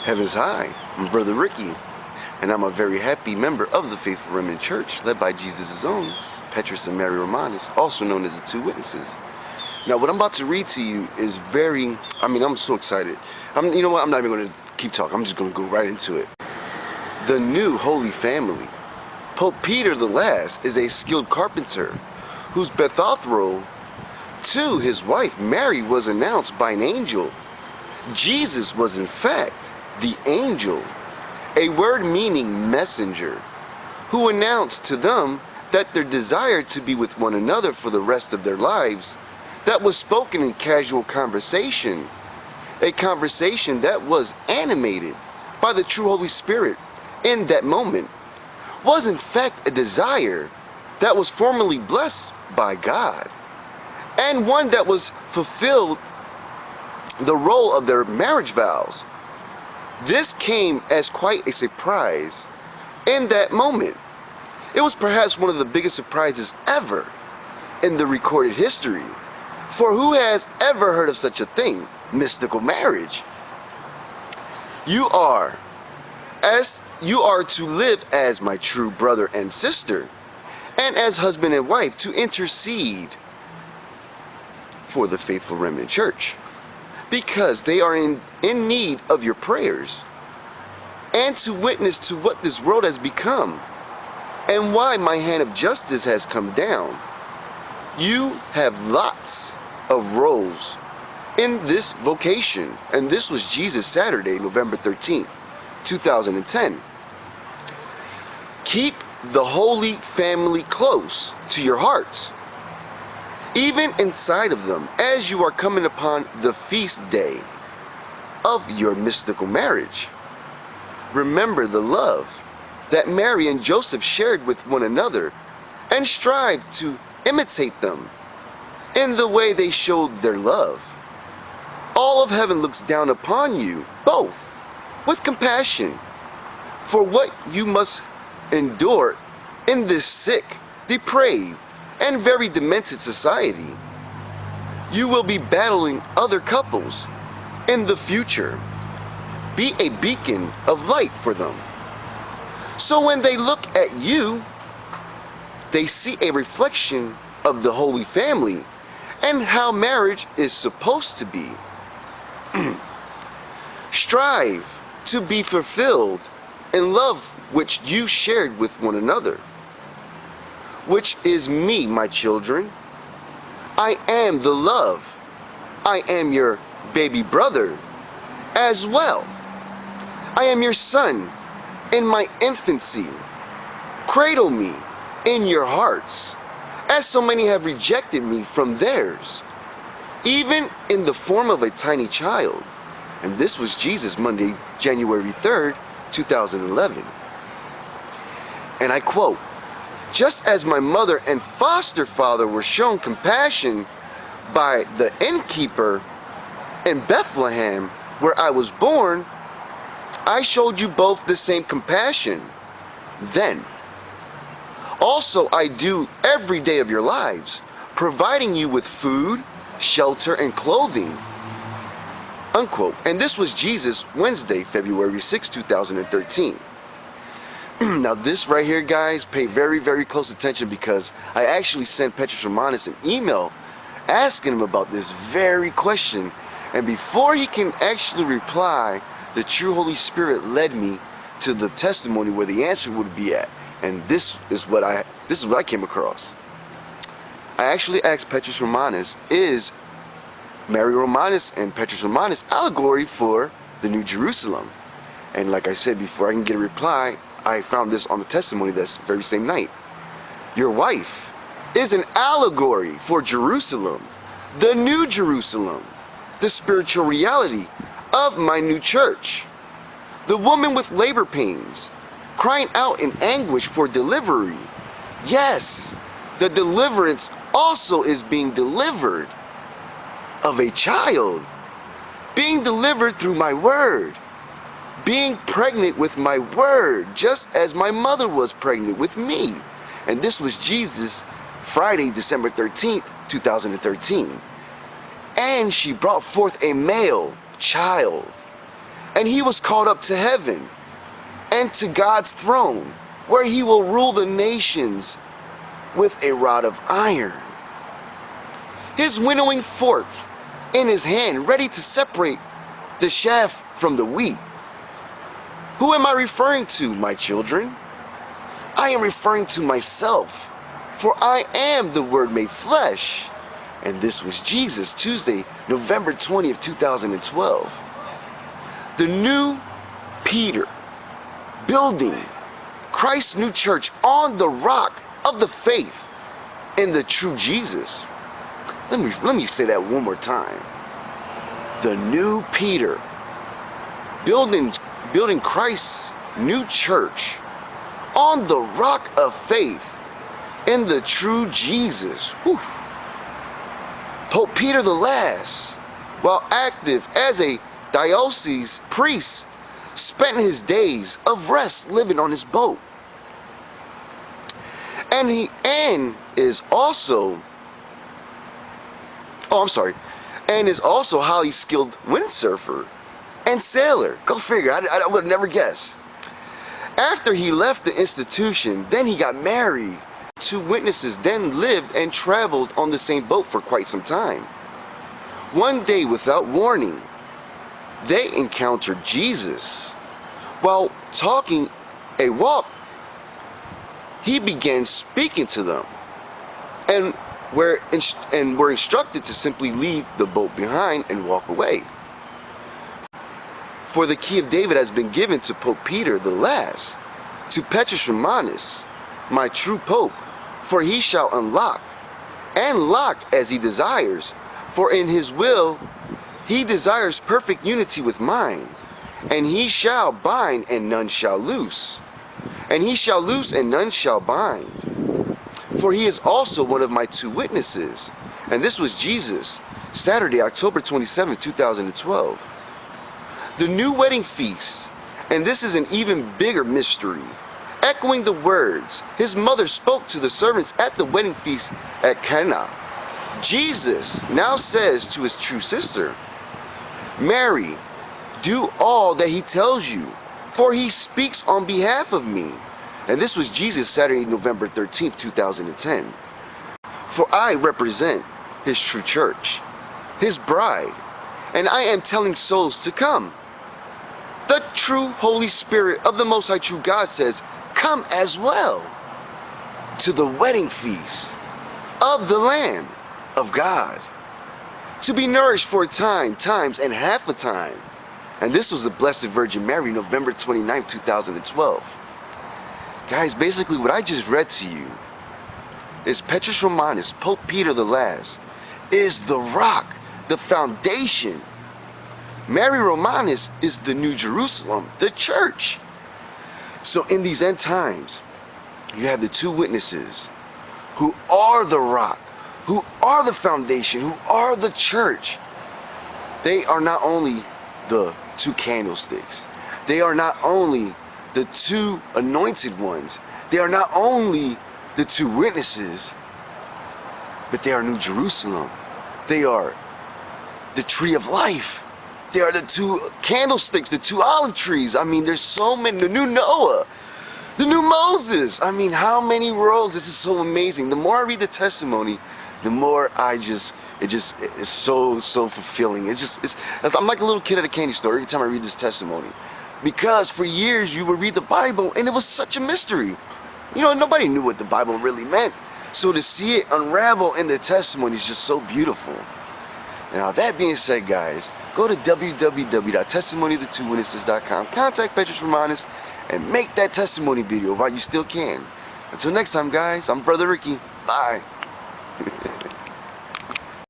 Heavens High, I'm Brother Ricky, and I'm a very happy member of the Faithful Remnant Church, led by Jesus' own, Petrus and Mary Romanus, also known as the Two Witnesses. Now, what I'm about to read to you is I'm so excited. You know what, I'm not even going to keep talking, I'm just going to go right into it. The new Holy Family. Pope Peter the Last is a skilled carpenter whose betrothal to his wife Mary was announced by an angel. Jesus was in fact the angel, a word meaning messenger, who announced to them that their desire to be with one another for the rest of their lives, that was spoken in casual conversation, a conversation that was animated by the true Holy Spirit in that moment, was in fact a desire that was formally blessed by God, and one that was fulfilled the role of their marriage vows. This came as quite a surprise in that moment. It was perhaps one of the biggest surprises ever in the recorded history. For who has ever heard of such a thing? Mystical marriage. You are to live as my true brother and sister, and as husband and wife to intercede for the Faithful Remnant Church, because they are in need of your prayers, and to witness to what this world has become and why my hand of justice has come down. You have lots of roles in this vocation, and this was Jesus Saturday, November 13th, 2010. Keep the Holy Family close to your hearts, even inside of them, as you are coming upon the feast day of your mystical marriage. Remember the love that Mary and Joseph shared with one another, and strive to imitate them in the way they showed their love. All of heaven looks down upon you both with compassion for what you must endure in this sick, depraved, and very demented society. You will be battling other couples in the future. Be a beacon of light for them, so when they look at you, they see a reflection of the Holy Family and how marriage is supposed to be. Strive to be fulfilled in love which you shared with one another, which is me, my children. I am the love. I am your baby brother as well. I am your son in my infancy. Cradle me in your hearts, as so many have rejected me from theirs, even in the form of a tiny child. And this was Jesus, Monday, January 3rd, 2011. And I quote, "Just as my mother and foster father were shown compassion by the innkeeper in Bethlehem, where I was born, I showed you both the same compassion then. Also, I do every day of your lives, providing you with food, shelter, and clothing." Unquote. And this was Jesus, Wednesday, February 6, 2013. Now this right here, guys, pay very, very close attention, because I actually sent Petrus Romanus an email asking him about this very question. And before he can actually reply, the true Holy Spirit led me to the testimony where the answer would be at. And this is what I came across. I actually asked Petrus Romanus, is Mary Romanus and Petrus Romanus allegory for the New Jerusalem? And like I said, before I can get a reply, I found this on the testimony that's very same night. Your wife is an allegory for Jerusalem, the New Jerusalem, the spiritual reality of my new church. The woman with labor pains, crying out in anguish for delivery. Yes, the deliverance also is being delivered of a child, being delivered through my word, being pregnant with my word, just as my mother was pregnant with me. And this was Jesus, Friday, December 13th, 2013. And she brought forth a male child, And he was caught up to heaven and to God's throne, where he will rule the nations with a rod of iron. His winnowing fork in his hand, ready to separate the chaff from the wheat. Who am I referring to, my children? I am referring to myself, for I am the Word made flesh. And this was Jesus, Tuesday, November 20th, 2012. The new Peter, building Christ's new church on the rock of the faith in the true Jesus. Let me say that one more time. The new Peter, building Christ's new church on the rock of faith in the true Jesus. Whew. Pope Peter the Last, while active as a diocese priest, spent his days of rest living on his boat. And is also highly skilled windsurfer and sailor. Go figure, I would have never guessed. After he left the institution, then he got married. Two witnesses then lived and traveled on the same boat for quite some time. One day, without warning, they encountered Jesus. While talking a walk, he began speaking to them, and were instructed to simply leave the boat behind and walk away. For the key of David has been given to Pope Peter the Last, to Petrus Romanus, my true Pope, for he shall unlock and lock as he desires, for in his will he desires perfect unity with mine, and he shall bind and none shall loose, and he shall loose and none shall bind. For he is also one of my two witnesses. And this was Jesus, Saturday, October 27, 2012. The new wedding feast, and this is an even bigger mystery, echoing the words his mother spoke to the servants at the wedding feast at Cana. Jesus now says to his true sister, Mary, do all that he tells you, for he speaks on behalf of me. And this was Jesus, Saturday, November 13th, 2010. For I represent his true church, his bride, and I am telling souls to come. The true Holy Spirit of the Most High True God says, come as well to the wedding feast of the Lamb of God, to be nourished for a time, times, and half a time. And this was the Blessed Virgin Mary, November 29th, 2012. Guys, basically what I just read to you is Petrus Romanus, Pope Peter the Last, is the rock, the foundation. Mary Romanus is the New Jerusalem, the church. So in these end times, you have the two witnesses who are the rock, who are the foundation, who are the church. They are not only the two candlesticks. They are not only the two anointed ones. They are not only the two witnesses, but they are New Jerusalem. They are the tree of life. They are the two candlesticks, the two olive trees. I mean, there's so many. The new Noah, the new Moses. I mean, how many roles? This is so amazing. The more I read the testimony, the more it's so fulfilling. I'm like a little kid at a candy store every time I read this testimony. Because for years you would read the Bible and it was such a mystery. You know, nobody knew what the Bible really meant. So to see it unravel in the testimony is just so beautiful. And now that being said, guys, go to www.testimonythetwowitnesses.com, contact Petrus Romanus, and make that testimony video while you still can. Until next time, guys, I'm Brother Ricky. Bye.